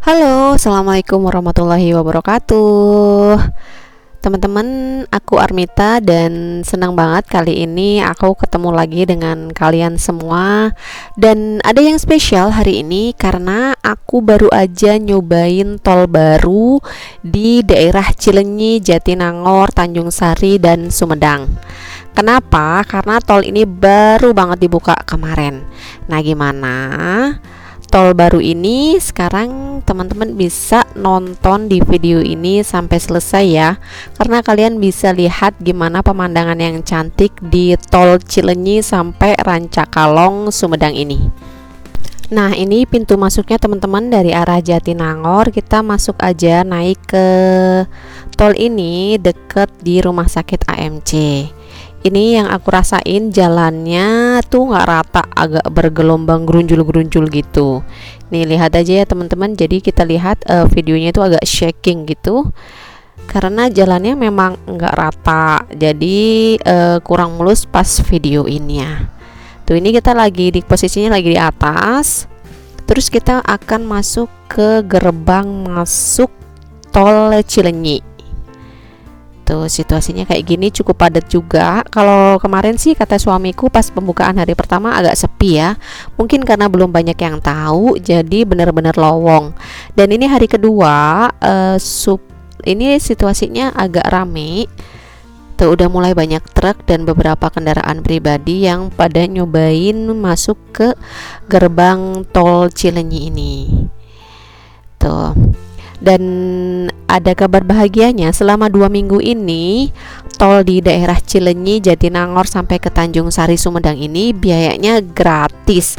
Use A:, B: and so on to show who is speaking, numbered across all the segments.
A: Halo, assalamualaikum warahmatullahi wabarakatuh. Teman-teman, aku Armita dan senang banget kali ini aku ketemu lagi dengan kalian semua. Dan ada yang spesial hari ini karena aku baru aja nyobain tol baru di daerah Cileunyi, Jatinangor, Tanjung Sari, dan Sumedang. Kenapa? Karena tol ini baru banget dibuka kemarin. Nah, gimana? Tol baru ini sekarang teman-teman bisa nonton di video ini sampai selesai ya, karena kalian bisa lihat gimana pemandangan yang cantik di tol Cileunyi sampai Rancakalong Sumedang ini. Nah, ini pintu masuknya teman-teman dari arah Jatinangor. Kita masuk aja naik ke tol ini deket di rumah sakit AMC. Ini yang aku rasain jalannya tuh nggak rata, agak bergelombang gerunjul-gerunjul gitu. Nih lihat aja ya teman-teman. Jadi kita lihat videonya itu agak shaking gitu karena jalannya memang nggak rata. Jadi kurang mulus pas video ini ya. Tuh ini kita lagi di posisinya lagi di atas. Terus kita akan masuk ke gerbang masuk tol Cileunyi. Tuh situasinya kayak gini, cukup padat juga. Kalau kemarin sih kata suamiku pas pembukaan hari pertama agak sepi ya, mungkin karena belum banyak yang tahu, jadi benar-benar lowong. Dan ini hari kedua, ini situasinya agak rame. Tuh udah mulai banyak truk dan beberapa kendaraan pribadi yang pada nyobain masuk ke gerbang tol Cileunyi ini. Tuh. Dan ada kabar bahagianya, selama 2 minggu ini tol di daerah Cileunyi, Jatinangor sampai ke Tanjung Sari Sumedang ini biayanya gratis.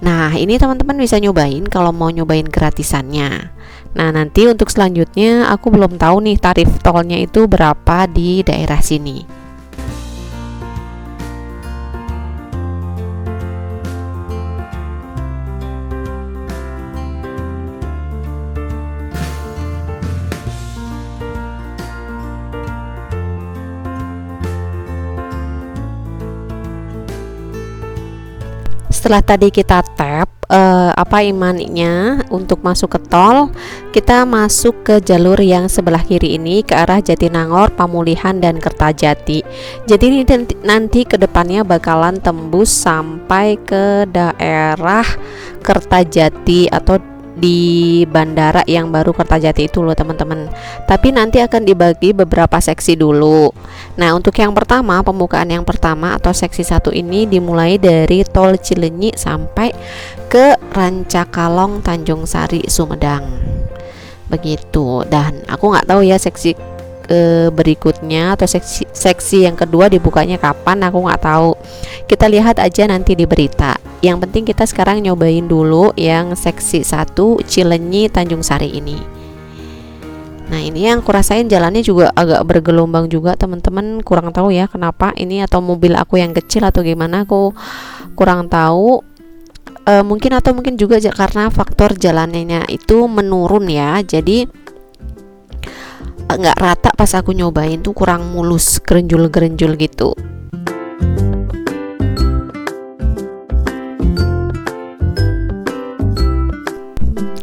A: Nah ini teman-teman bisa nyobain kalau mau nyobain gratisannya. Nah nanti untuk selanjutnya aku belum tahu nih tarif tolnya itu berapa di daerah sini. Setelah tadi kita tap imannya untuk masuk ke tol, kita masuk ke jalur yang sebelah kiri ini ke arah Jatinangor, Pamulihan, dan Kertajati. Jadi ini nanti kedepannya bakalan tembus sampai ke daerah Kertajati atau di bandara yang baru Kertajati itu loh teman-teman. Tapi nanti akan dibagi beberapa seksi dulu. Nah untuk yang pertama, pembukaan yang pertama atau seksi 1 ini dimulai dari tol Cileunyi sampai ke Rancakalong, Tanjung Sari, Sumedang. Begitu. Dan aku nggak tahu ya seksi berikutnya atau seksi yang kedua dibukanya kapan, aku nggak tahu. Kita lihat aja nanti di berita. Yang penting kita sekarang nyobain dulu yang seksi 1 Cileunyi Tanjung Sari ini. Nah ini yang kurasain jalannya juga agak bergelombang juga teman-teman, kurang tahu ya kenapa ini, atau mobil aku yang kecil atau gimana, aku kurang tahu. Mungkin juga karena faktor jalannya itu menurun ya, jadi nggak rata pas aku nyobain tuh, kurang mulus, gerenjul-gerenjul gitu.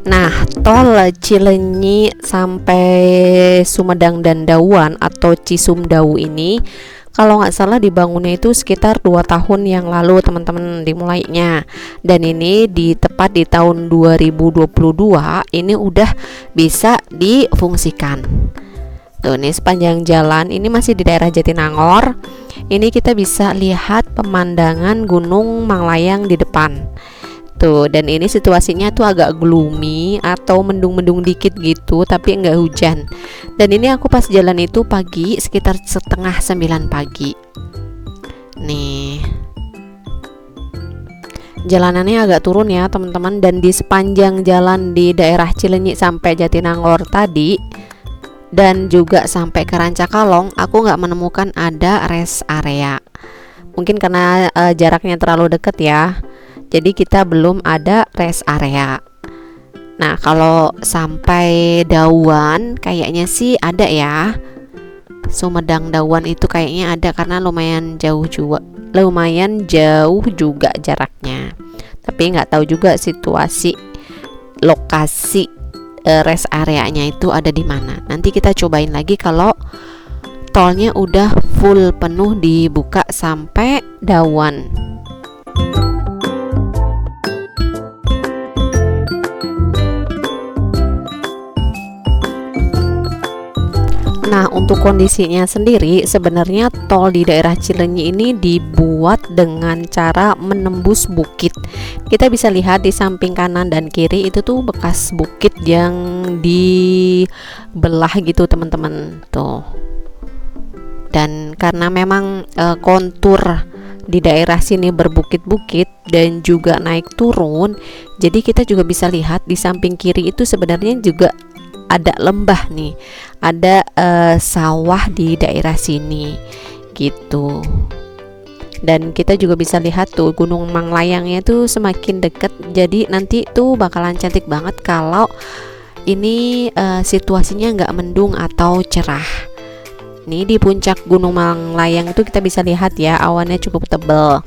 A: Nah, tol Cileunyi sampai Sumedang dan Dauan atau Cisumdawu ini kalau nggak salah dibangunnya itu sekitar 2 tahun yang lalu teman-teman dimulainya. Dan ini tepat di tahun 2022 ini udah bisa difungsikan. Tuh nih sepanjang jalan ini masih di daerah Jatinangor. Ini kita bisa lihat pemandangan Gunung Manglayang di depan. Tuh, dan ini situasinya tuh agak gloomy atau mendung-mendung dikit gitu, tapi enggak hujan. Dan ini aku pas jalan itu pagi, sekitar setengah 9 pagi. Nih jalanannya agak turun ya teman-teman. Dan di sepanjang jalan di daerah Cileunyi sampai Jatinangor tadi dan juga sampai ke Rancakalong, aku nggak menemukan ada rest area. Mungkin karena jaraknya terlalu dekat ya, jadi kita belum ada rest area. Nah kalau sampai Dauan kayaknya sih ada ya, Sumedang Dauan itu kayaknya ada karena lumayan jauh juga jaraknya. Tapi nggak tahu juga situasi lokasi rest areanya itu ada di mana. Nanti kita cobain lagi kalau tolnya udah full penuh dibuka sampai Dawan. Nah, untuk kondisinya sendiri sebenarnya tol di daerah Cileunyi ini dibuat dengan cara menembus bukit. Kita bisa lihat di samping kanan dan kiri itu tuh bekas bukit yang dibelah gitu teman-teman tuh. Dan karena memang kontur di daerah sini berbukit-bukit dan juga naik turun, jadi kita juga bisa lihat di samping kiri itu sebenarnya juga ada lembah nih, ada sawah di daerah sini gitu. Dan kita juga bisa lihat tuh Gunung Manglayangnya tuh semakin deket, jadi nanti tuh bakalan cantik banget kalau ini situasinya nggak mendung atau cerah. Nih di puncak Gunung Manglayang itu kita bisa lihat ya, awannya cukup tebal.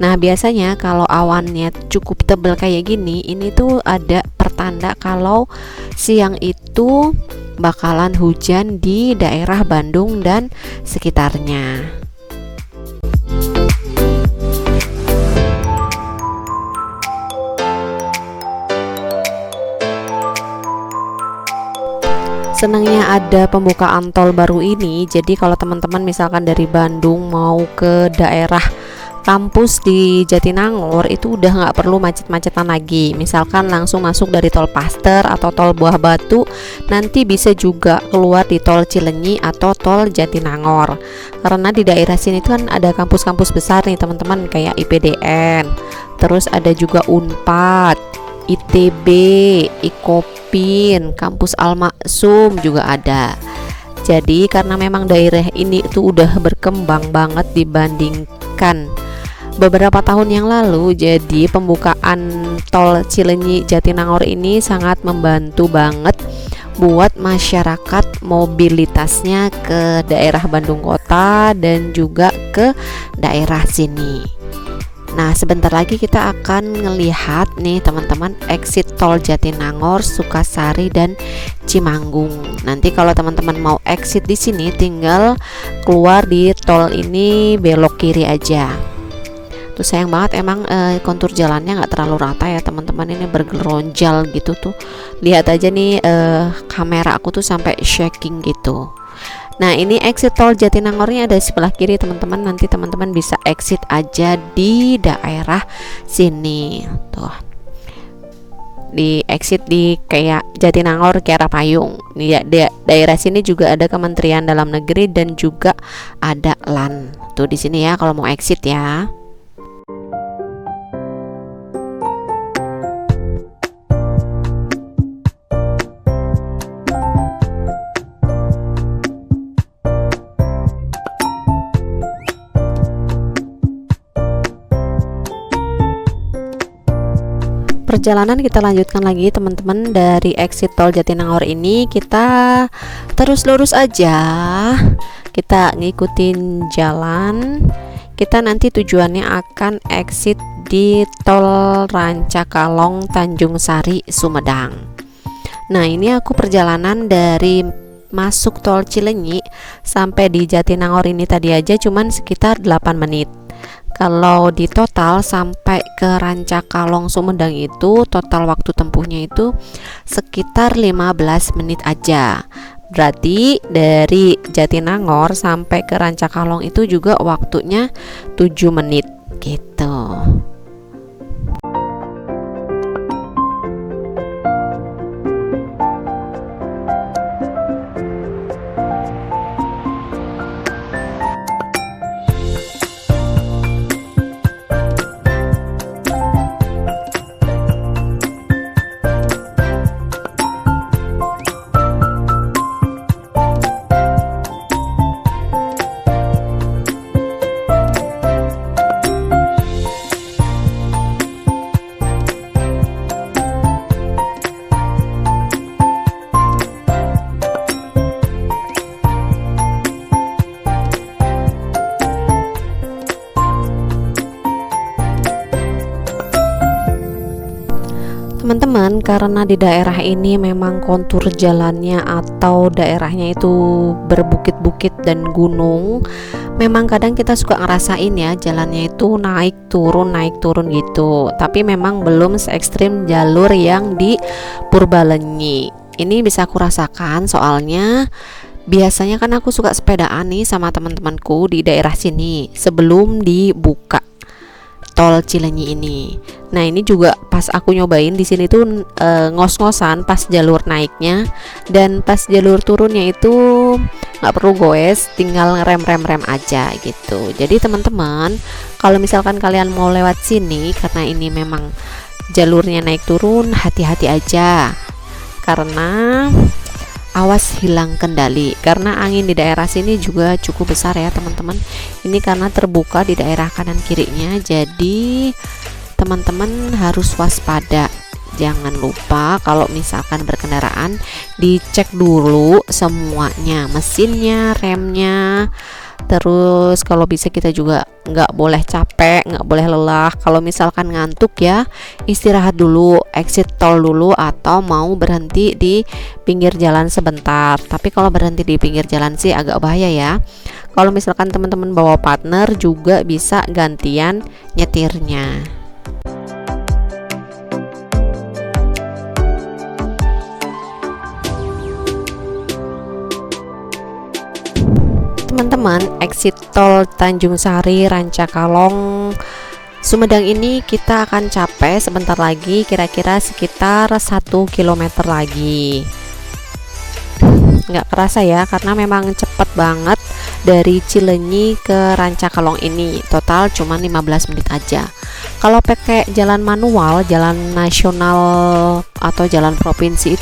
A: Nah, biasanya kalau awannya cukup tebal kayak gini, ini tuh ada pertanda kalau siang itu bakalan hujan di daerah Bandung dan sekitarnya. Senangnya ada pembukaan tol baru ini, jadi kalau teman-teman misalkan dari Bandung mau ke daerah kampus di Jatinangor itu udah nggak perlu macet-macetan lagi. Misalkan langsung masuk dari tol Paster atau tol Buah Batu, nanti bisa juga keluar di tol Cileunyi atau tol Jatinangor. Karena di daerah sini tuh kan ada kampus-kampus besar nih teman-teman, kayak IPDN, terus ada juga Unpad, ITB, Ikopin, kampus Al-Maksum juga ada. Jadi karena memang daerah ini tuh udah berkembang banget dibandingkan beberapa tahun yang lalu, jadi pembukaan tol Cileunyi Jatinangor ini sangat membantu banget buat masyarakat mobilitasnya ke daerah Bandung Kota dan juga ke daerah sini. Nah, sebentar lagi kita akan ngelihat nih teman-teman exit tol Jatinangor, Sukasari dan Cimanggung. Nanti kalau teman-teman mau exit di sini tinggal keluar di tol ini belok kiri aja. Tuh sayang banget emang kontur jalannya nggak terlalu rata ya teman-teman, ini bergeronjal gitu tuh. Lihat aja nih kamera aku tuh sampai shaking gitu. Nah, ini exit tol Jatinangornya ada di sebelah kiri teman-teman. Nanti teman-teman bisa exit aja di daerah sini tuh. Di exit di kayak Jatinangor Kiara Payung. Nih ya, daerah sini juga ada Kementerian Dalam Negeri dan juga ada LAN. Tuh di sini ya kalau mau exit ya. Perjalanan kita lanjutkan lagi teman-teman. Dari exit tol Jatinangor ini kita terus lurus aja, kita ngikutin jalan. Kita nanti tujuannya akan exit di tol Rancakalong Tanjung Sari Sumedang. Nah, ini aku perjalanan dari masuk tol Cileunyi sampai di Jatinangor ini tadi aja cuman sekitar 8 menit. Kalau di total sampai ke Rancakalong Sumedang itu total waktu tempuhnya itu sekitar 15 menit aja. Berarti dari Jatinangor sampai ke Rancakalong itu juga waktunya 7 menit gitu. teman-teman, karena di daerah ini memang kontur jalannya atau daerahnya itu berbukit-bukit dan gunung, memang kadang kita suka ngerasain ya jalannya itu naik turun gitu. Tapi memang belum se ekstrim jalur yang di Purbalenyi. Ini bisa aku rasakan soalnya biasanya kan aku suka sepedaan nih sama teman-temanku di daerah sini sebelum dibuka tol Cilenyi ini. Nah, ini juga pas aku nyobain di sini tuh ngos-ngosan pas jalur naiknya, dan pas jalur turunnya itu nggak perlu goes, tinggal rem aja gitu. Jadi teman-teman, kalau misalkan kalian mau lewat sini karena ini memang jalurnya naik turun, hati-hati aja karena awas hilang kendali, karena angin di daerah sini juga cukup besar ya teman-teman. Ini karena terbuka di daerah kanan kirinya, jadi teman-teman harus waspada. Jangan lupa kalau misalkan berkendaraan dicek dulu semuanya, mesinnya, remnya. Terus kalau bisa kita juga nggak boleh capek, nggak boleh lelah. Kalau misalkan ngantuk ya istirahat dulu, exit tol dulu, atau mau berhenti di pinggir jalan sebentar. Tapi kalau berhenti di pinggir jalan sih agak bahaya ya. Kalau misalkan teman-teman bawa partner juga bisa gantian nyetirnya. Teman-teman, exit tol Tanjung Sari Rancakalong Sumedang ini kita akan capai sebentar lagi, kira-kira sekitar 1 kilometer lagi. Nggak kerasa ya, karena memang cepet banget dari Cilenyi ke Rancakalong ini. Total cuma 15 menit aja. Kalau pakai jalan manual, jalan nasional atau jalan provinsi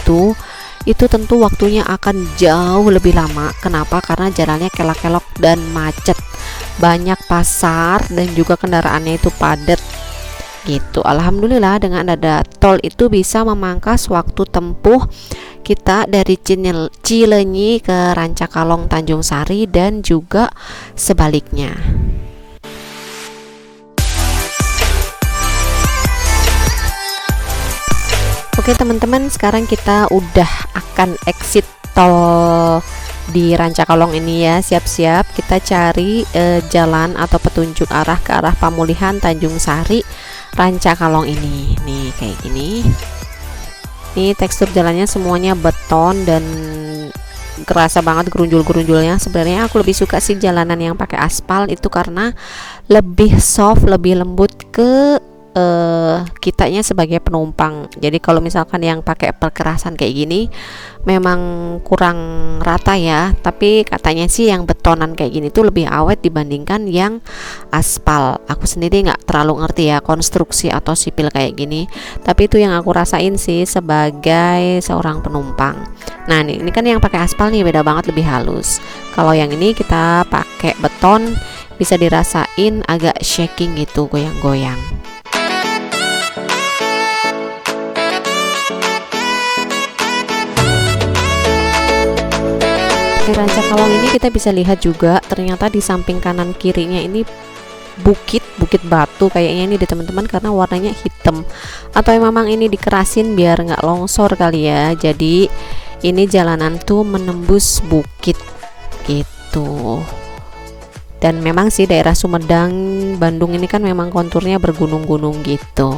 A: itu tentu waktunya akan jauh lebih lama. Kenapa? Karena jalannya kelak-kelok dan macet, banyak pasar dan juga kendaraannya itu padat gitu. Alhamdulillah dengan ada tol itu bisa memangkas waktu tempuh kita dari Cilenyi ke Rancakalong Tanjung Sari dan juga sebaliknya. Oke teman-teman, sekarang kita udah akan exit tol di Rancakalong ini ya. Siap-siap kita cari jalan atau petunjuk arah ke arah Pamulihan Tanjung Sari Rancakalong ini. Nih kayak gini. Nih tekstur jalannya semuanya beton dan kerasa banget gerunjul-gerunjulnya. Sebenarnya aku lebih suka sih jalanan yang pakai aspal itu karena lebih soft, lebih lembut ke kitanya sebagai penumpang. Jadi kalau misalkan yang pakai perkerasan kayak gini memang kurang rata ya, tapi katanya sih yang betonan kayak gini tuh lebih awet dibandingkan yang aspal. Aku sendiri nggak terlalu ngerti ya konstruksi atau sipil kayak gini, tapi itu yang aku rasain sih sebagai seorang penumpang. Nah ini kan yang pakai aspal nih beda banget, lebih halus. Kalau yang ini kita pakai beton, bisa dirasain agak shaking gitu, goyang-goyang. Di Rancakalong ini kita bisa lihat juga ternyata di samping kanan kirinya ini bukit batu kayaknya ini deh teman-teman, karena warnanya hitam, atau memang ini dikerasin biar nggak longsor kali ya. Jadi ini jalanan tuh menembus bukit gitu. Dan memang sih daerah Sumedang, Bandung ini kan memang konturnya bergunung-gunung gitu.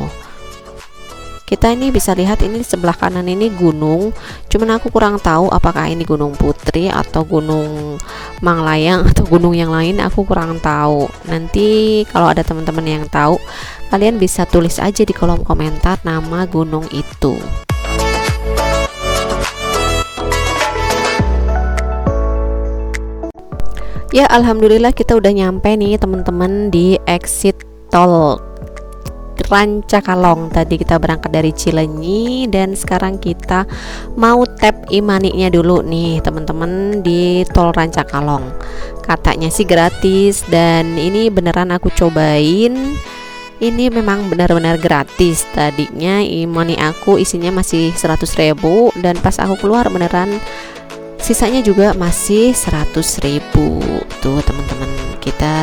A: Kita ini bisa lihat ini sebelah kanan ini gunung, cuman aku kurang tahu apakah ini Gunung Putri atau Gunung Manglayang atau gunung yang lain, aku kurang tahu. Nanti kalau ada teman-teman yang tahu, kalian bisa tulis aja di kolom komentar nama gunung itu. Ya alhamdulillah kita udah nyampe nih teman-teman di exit tol Rancakalong. Tadi kita berangkat dari Cilenyi dan sekarang kita mau tap e-money-nya dulu nih teman-teman di tol Rancakalong. Katanya sih gratis dan ini beneran aku cobain. Ini memang benar-benar gratis. Tadinya e-money aku isinya masih 100.000 dan pas aku keluar beneran sisanya juga masih 100.000. Tuh teman-teman, kita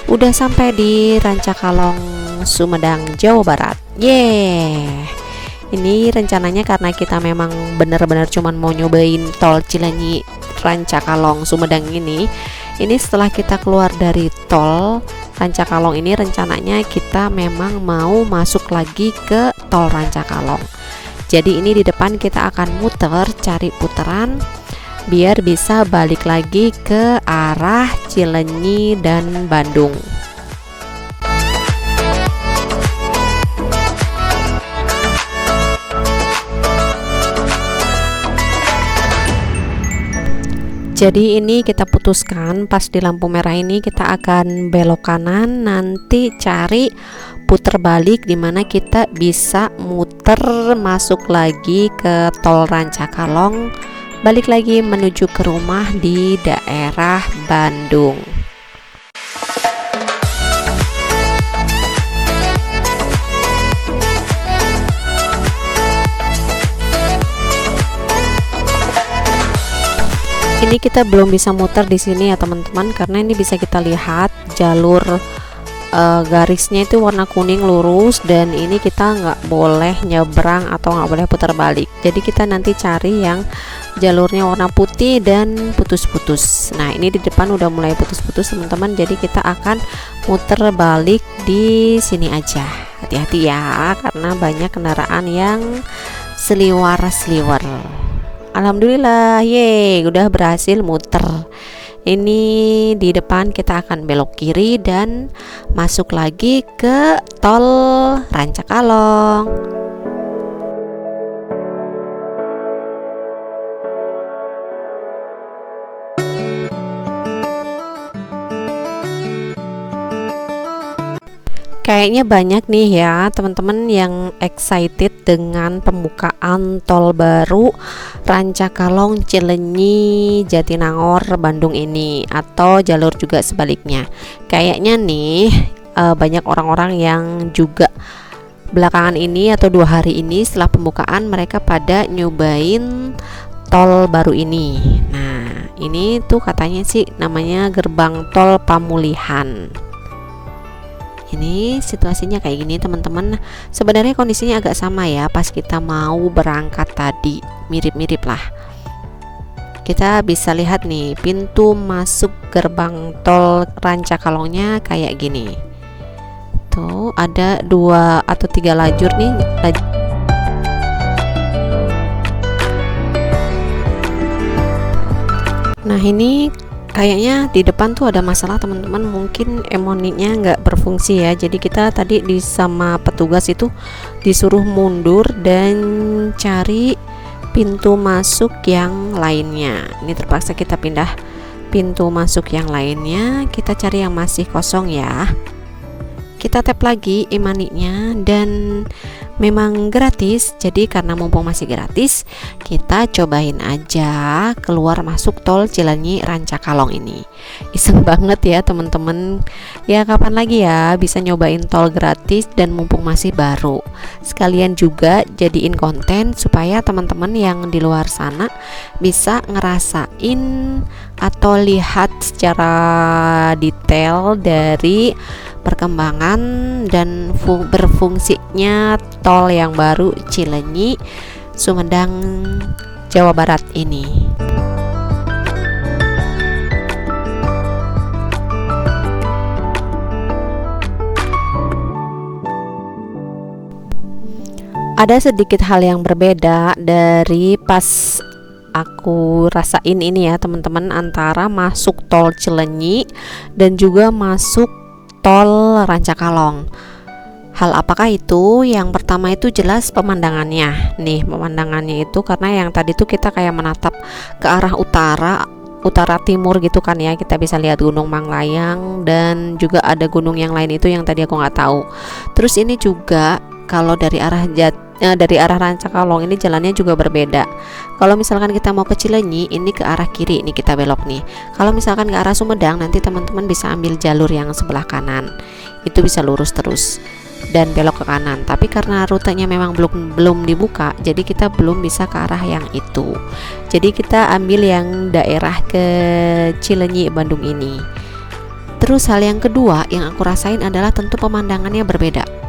A: udah sampai di Rancakalong, Sumedang, Jawa Barat. Ini rencananya karena kita memang benar-benar cuman mau nyobain tol Cilenyi Rancakalong Sumedang ini setelah kita keluar dari tol Rancakalong ini rencananya kita memang mau masuk lagi ke tol Rancakalong. Jadi ini di depan kita akan muter, cari putaran biar bisa balik lagi ke arah Cilenyi dan Bandung. Jadi ini kita putuskan pas di lampu merah ini kita akan belok kanan, nanti cari puter balik dimana kita bisa muter masuk lagi ke tol Rancakalong, balik lagi menuju ke rumah di daerah Bandung. Ini kita belum bisa muter di sini ya teman-teman, karena ini bisa kita lihat jalur garisnya itu warna kuning lurus, dan ini kita nggak boleh nyebrang atau nggak boleh putar balik. Jadi kita nanti cari yang jalurnya warna putih dan putus-putus. Nah ini di depan udah mulai putus-putus teman-teman, jadi kita akan muter balik di sini aja. Hati-hati ya, karena banyak kendaraan yang seliwar-seliwar. Alhamdulillah, yeay, udah berhasil muter. Ini di depan kita akan belok kiri dan masuk lagi ke tol Rancakalong. Kayaknya banyak nih ya teman-teman yang excited dengan pembukaan tol baru Rancakalong Cilenyi Jatinangor Bandung ini, atau jalur juga sebaliknya. Kayaknya nih banyak orang-orang yang juga belakangan ini atau 2 hari ini setelah pembukaan mereka pada nyobain tol baru ini. Nah ini tuh katanya sih namanya gerbang tol Pamulihan. Ini situasinya kayak gini teman-teman. Sebenarnya kondisinya agak sama ya pas kita mau berangkat tadi, mirip-mirip lah. Kita bisa lihat nih pintu masuk gerbang tol Rancakalongnya kayak gini. Tuh ada 2 atau 3 lajur nih. Nah ini kayaknya di depan tuh ada masalah teman-teman, mungkin emoninya nggak berfungsi ya. Jadi kita tadi sama petugas itu disuruh mundur dan cari pintu masuk yang lainnya. Ini terpaksa kita pindah pintu masuk yang lainnya, kita cari yang masih kosong ya. Kita tap lagi e-money-nya dan memang gratis. Jadi karena mumpung masih gratis, kita cobain aja keluar masuk tol Cilenyi Rancakalong ini. Iseng banget ya teman-teman. Ya kapan lagi ya bisa nyobain tol gratis dan mumpung masih baru. Sekalian juga jadiin konten supaya teman-teman yang di luar sana bisa ngerasain atau lihat secara detail dari perkembangan dan berfungsinya tol yang baru Cilenyi Sumedang Jawa Barat ini. Ada sedikit hal yang berbeda dari pas aku rasain ini ya teman-teman, antara masuk tol Cilenyi dan juga masuk tol Rancakalong. Hal apakah itu? Yang pertama itu jelas pemandangannya. Nih pemandangannya itu karena yang tadi tuh kita kayak menatap ke arah utara timur gitu kan ya. Kita bisa lihat Gunung Manglayang dan juga ada gunung yang lain itu yang tadi aku nggak tahu. Terus ini juga kalau dari arah Rancakalong ini jalannya juga berbeda. Kalau misalkan kita mau ke Cilenyi ini ke arah kiri, ini kita belok nih. Kalau misalkan ke arah Sumedang nanti teman-teman bisa ambil jalur yang sebelah kanan. Itu bisa lurus terus dan belok ke kanan. Tapi karena rutenya memang belum dibuka, jadi kita belum bisa ke arah yang itu. Jadi kita ambil yang daerah ke Cilenyi Bandung ini. Terus hal yang kedua yang aku rasain adalah tentu pemandangannya berbeda.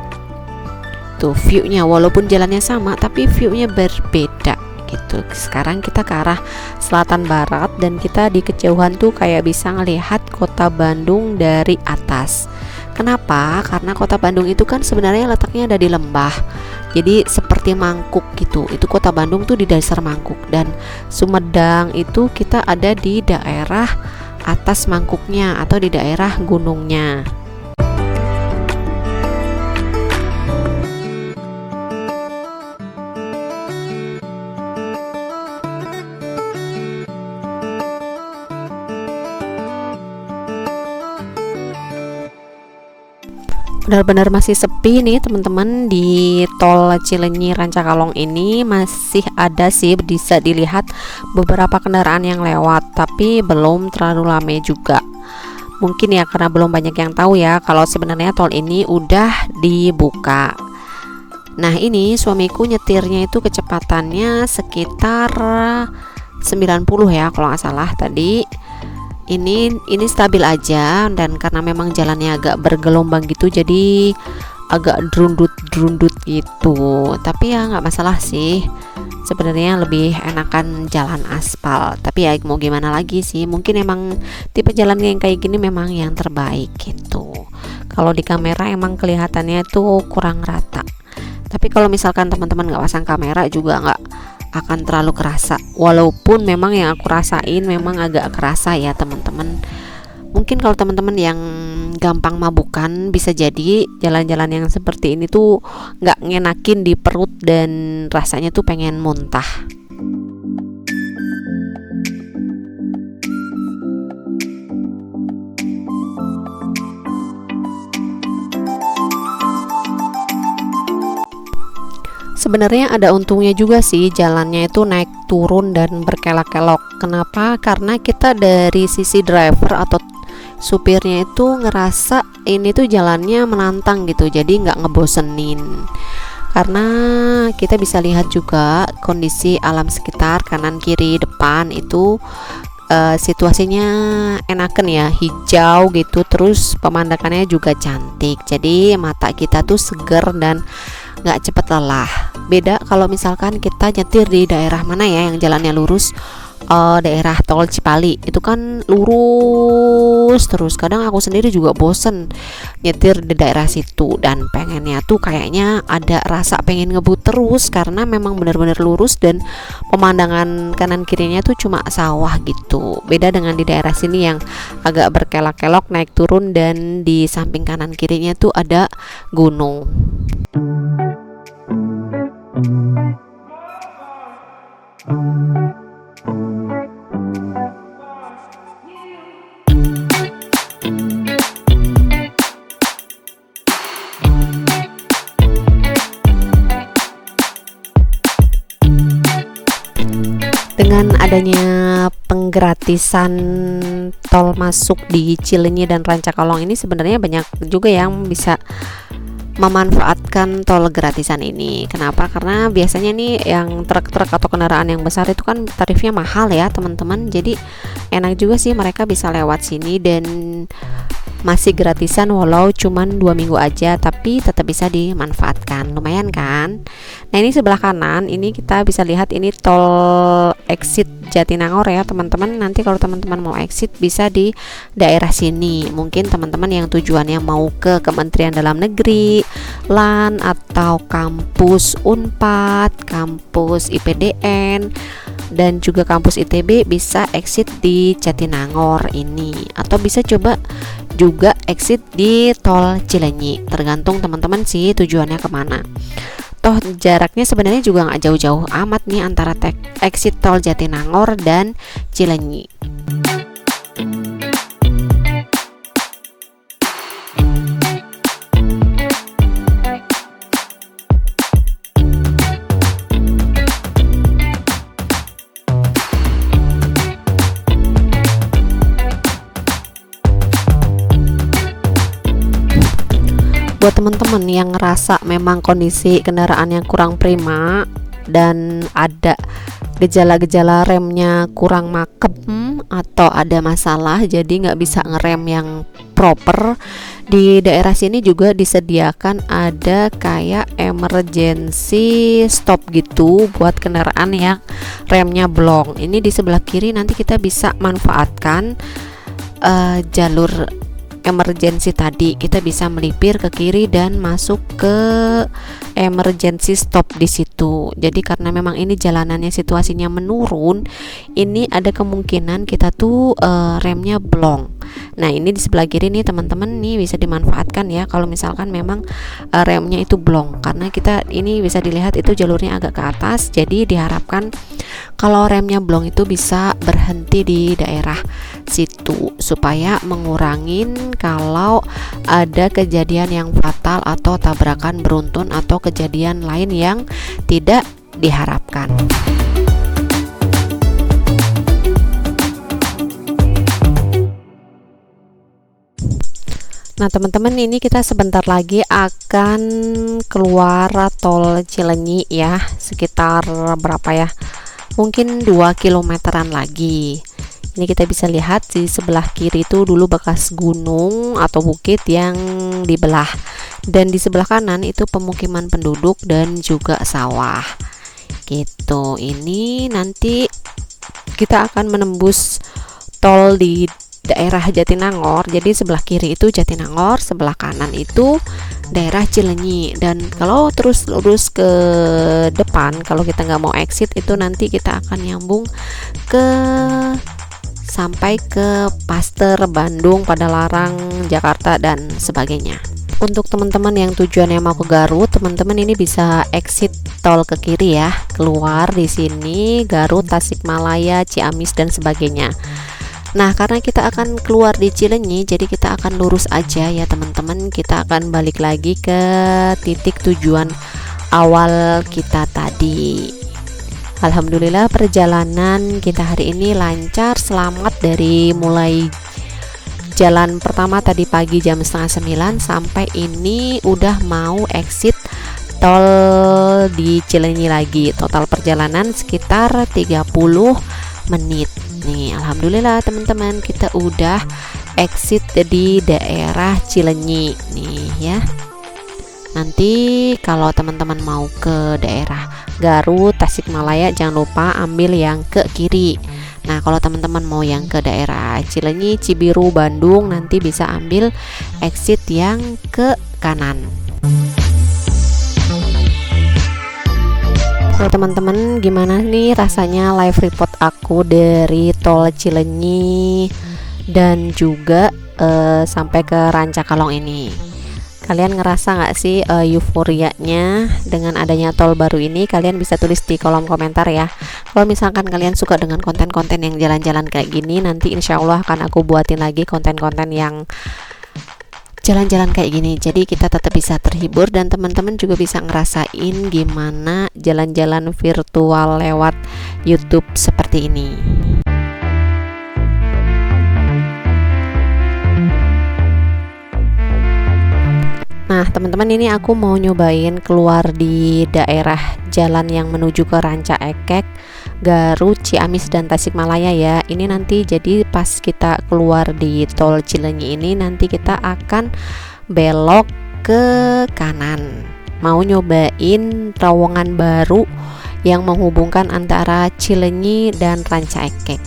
A: gitu view-nya, walaupun jalannya sama tapi view-nya berbeda gitu. Sekarang kita ke arah selatan barat dan kita di kejauhan tuh kayak bisa ngelihat kota Bandung dari atas. Kenapa? Karena kota Bandung itu kan sebenarnya letaknya ada di lembah, jadi seperti mangkuk gitu. Itu kota Bandung tuh di dasar mangkuk, dan Sumedang itu kita ada di daerah atas mangkuknya atau di daerah gunungnya. Benar-benar masih sepi nih teman-teman. Di tol Cilenyi Rancakalong ini masih ada sih, bisa dilihat beberapa kendaraan yang lewat, tapi belum terlalu ramai juga. Mungkin ya karena belum banyak yang tahu ya kalau sebenarnya tol ini udah dibuka. Nah, ini suamiku nyetirnya itu kecepatannya sekitar 90 ya kalau nggak salah tadi. Ini stabil aja, dan karena memang jalannya agak bergelombang gitu jadi agak drundut gitu, tapi ya nggak masalah sih, sebenarnya lebih enakan jalan aspal, tapi ya mau gimana lagi sih, mungkin emang tipe jalan yang kayak gini memang yang terbaik gitu. Kalau di kamera emang kelihatannya itu kurang rata, tapi kalau misalkan teman-teman nggak pasang kamera juga nggak akan terlalu kerasa, walaupun memang yang aku rasain memang agak kerasa ya teman-teman. Mungkin kalau teman-teman yang gampang mabukan bisa jadi jalan-jalan yang seperti ini tuh nggak ngenakin di perut dan rasanya tuh pengen muntah. Sebenarnya ada untungnya juga sih, jalannya itu naik turun dan berkelok-kelok. Kenapa? Karena kita dari sisi driver atau supirnya itu ngerasa ini tuh jalannya menantang gitu, jadi nggak ngebosenin. Karena kita bisa lihat juga kondisi alam sekitar kanan kiri depan itu situasinya enakan ya, hijau gitu, terus pemandangannya juga cantik, jadi mata kita tuh seger dan nggak cepet lelah. Beda kalau misalkan kita nyetir di daerah mana ya yang jalannya lurus, daerah tol Cipali itu kan lurus terus, kadang aku sendiri juga bosen nyetir di daerah situ, dan pengennya tuh kayaknya ada rasa pengen ngebut terus karena memang benar-benar lurus dan pemandangan kanan kirinya tuh cuma sawah gitu. Beda dengan di daerah sini yang agak berkelok-kelok naik turun, dan di samping kanan kirinya tuh ada gunung. Dengan adanya penggratisan tol masuk di Cilenyi dan Rancakalong ini, sebenarnya banyak juga yang bisa memanfaatkan tol gratisan ini. Kenapa? Karena biasanya nih yang truk-truk atau kendaraan yang besar itu kan tarifnya mahal ya teman-teman, jadi enak juga sih mereka bisa lewat sini dan masih gratisan walau cuman 2 minggu aja, tapi tetap bisa dimanfaatkan, lumayan kan. Nah, ini sebelah kanan ini kita bisa lihat ini tol exit Jatinangor ya teman-teman. Nanti kalau teman-teman mau exit bisa di daerah sini, mungkin teman-teman yang tujuannya mau ke Kementerian Dalam Negeri, LAN, atau kampus Unpad, kampus IPDN, dan juga kampus ITB bisa exit di Jatinangor ini, atau bisa coba juga exit di tol Cilenyi, tergantung teman-teman sih tujuannya kemana. Toh jaraknya sebenarnya juga nggak jauh-jauh amat nih antara exit tol Jatinangor dan Cilenyi. Buat teman-teman yang ngerasa memang kondisi kendaraan yang kurang prima dan ada gejala-gejala remnya kurang makem atau ada masalah jadi nggak bisa ngerem yang proper, di daerah sini juga disediakan ada kayak emergency stop gitu buat kendaraan yang remnya blong. Ini di sebelah kiri nanti kita bisa manfaatkan jalur emergency tadi, kita bisa melipir ke kiri dan masuk ke emergency stop di situ. Jadi karena memang ini jalanannya situasinya menurun, ini ada kemungkinan kita tuh remnya blong. Nah, ini di sebelah kiri nih teman-teman, nih bisa dimanfaatkan ya kalau misalkan memang remnya itu blong, karena kita ini bisa dilihat itu jalurnya agak ke atas, jadi diharapkan kalau remnya blong itu bisa berhenti di daerah situ supaya mengurangin kalau ada kejadian yang fatal atau tabrakan beruntun atau kejadian lain yang tidak diharapkan. Nah teman-teman, ini kita sebentar lagi akan keluar tol Cilenyi ya, sekitar berapa ya, mungkin 2 kilometeran lagi. Ini kita bisa lihat di sebelah kiri itu dulu bekas gunung atau bukit yang dibelah, dan di sebelah kanan itu pemukiman penduduk dan juga sawah gitu. Ini nanti kita akan menembus tol di daerah Jatinangor, jadi sebelah kiri itu Jatinangor, sebelah kanan itu daerah Cilenyi. Dan kalau terus lurus ke depan, kalau kita nggak mau exit itu nanti kita akan nyambung ke sampai ke Paster, Bandung, Padalarang, Jakarta dan sebagainya. Untuk teman-teman yang tujuannya mau ke Garut, teman-teman ini bisa exit tol ke kiri ya, keluar di sini Garut, Tasikmalaya, Ciamis dan sebagainya. Nah, karena kita akan keluar di Cilenyi, jadi kita akan lurus aja ya teman-teman. Kita akan balik lagi ke titik tujuan awal kita tadi. Alhamdulillah perjalanan kita hari ini lancar, selamat dari mulai jalan pertama tadi pagi jam 8:30 sampai ini udah mau exit tol di Cilenyi lagi. Total perjalanan sekitar 30 menit. Nih, alhamdulillah teman-teman, kita udah exit di daerah Cilenyi nih ya. Nanti kalau teman-teman mau ke daerah Garut, Tasikmalaya, jangan lupa ambil yang ke kiri. Nah, kalau teman-teman mau yang ke daerah Cilenyi, Cibiru, Bandung, nanti bisa ambil exit yang ke kanan. Oke teman-teman, gimana nih rasanya live report aku dari tol Cilenyi dan juga sampai ke Rancakalong ini? Kalian ngerasa nggak sih euforianya dengan adanya tol baru ini? Kalian bisa tulis di kolom komentar ya. Kalau misalkan kalian suka dengan konten-konten yang jalan-jalan kayak gini, nanti insya Allah akan aku buatin lagi konten-konten yang jalan-jalan kayak gini. Jadi kita tetap bisa terhibur dan teman-teman juga bisa ngerasain gimana jalan-jalan virtual lewat YouTube seperti ini. Nah teman-teman, ini aku mau nyobain keluar di daerah jalan yang menuju ke Ranca Ekek, Garut, Ciamis dan Tasikmalaya ya. Ini nanti jadi pas kita keluar di tol Cilenyi ini, nanti kita akan belok ke kanan, mau nyobain terowongan baru yang menghubungkan antara Cilenyi dan Ranca Ekek.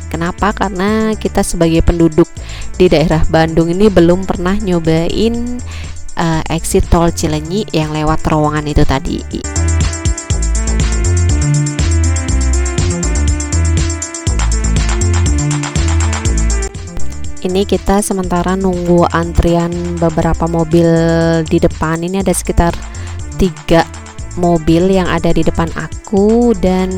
A: Kenapa? Karena kita sebagai penduduk di daerah Bandung ini belum pernah nyobain exit tol Cilenyi yang lewat terowongan itu tadi. Ini kita sementara nunggu antrian beberapa mobil di depan. Ini ada sekitar 3 mobil yang ada di depan aku, dan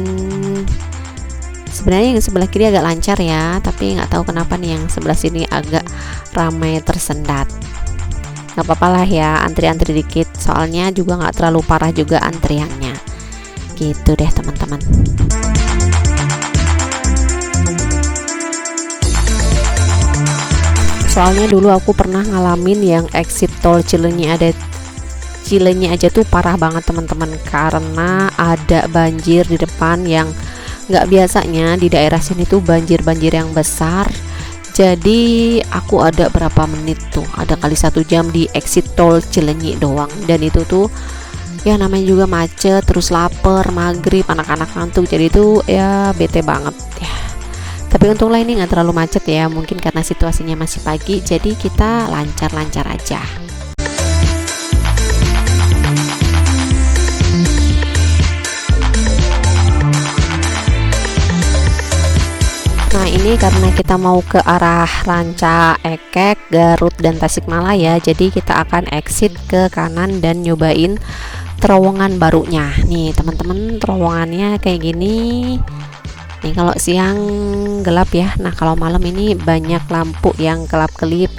A: sebenarnya yang sebelah kiri agak lancar ya, tapi nggak tahu kenapa nih yang sebelah sini agak ramai tersendat. Nggak apa-apa lah ya, antri-antri dikit, soalnya juga nggak terlalu parah juga antriannya gitu deh teman-teman. Soalnya dulu aku pernah ngalamin yang exit tol Cilenyi aja tuh parah banget teman-teman, karena ada banjir di depan yang Nggak biasanya di daerah sini tuh banjir-banjir yang besar. Jadi aku ada berapa menit tuh, ada kali 1 jam di exit tol Cilenyi doang, dan itu tuh ya namanya juga macet, terus lapar, maghrib, anak-anak ngantuk, jadi itu ya bete banget ya. Tapi untunglah ini nggak terlalu macet ya, mungkin karena situasinya masih pagi, jadi kita lancar-lancar aja. Nah ini karena kita mau ke arah Ranca Ekek, Garut, dan Tasikmalaya, jadi kita akan exit ke kanan dan nyobain terowongan barunya. Nih teman-teman, terowongannya kayak gini. Nih kalau siang gelap ya, nah kalau malam ini banyak lampu yang kelap-kelip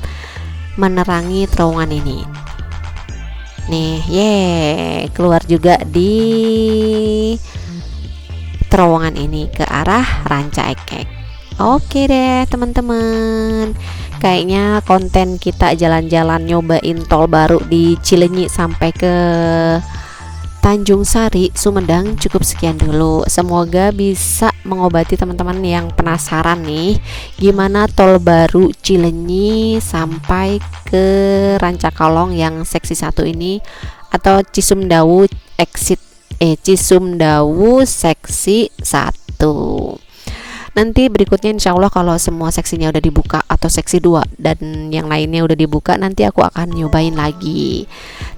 A: menerangi terowongan ini. Nih, keluar juga di terowongan ini ke arah Ranca Ekek. Oke deh teman-teman, kayaknya konten kita jalan-jalan nyobain tol baru di Cilenyi sampai ke Tanjung Sari, Sumedang cukup sekian dulu. Semoga bisa mengobati teman-teman yang penasaran nih gimana tol baru Cilenyi sampai ke Rancakalong yang seksi 1 ini, atau Cisumdawu Cisumdawu seksi 1. Nanti berikutnya insya Allah kalau semua seksinya udah dibuka, atau seksi 2 dan yang lainnya udah dibuka, nanti aku akan nyobain lagi.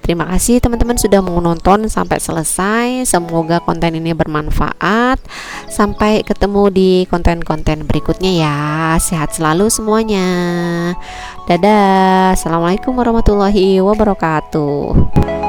A: Terima kasih teman-teman sudah mau nonton sampai selesai. Semoga konten ini bermanfaat. Sampai ketemu di konten-konten berikutnya ya. Sehat selalu semuanya. Dadah. Assalamualaikum warahmatullahi wabarakatuh.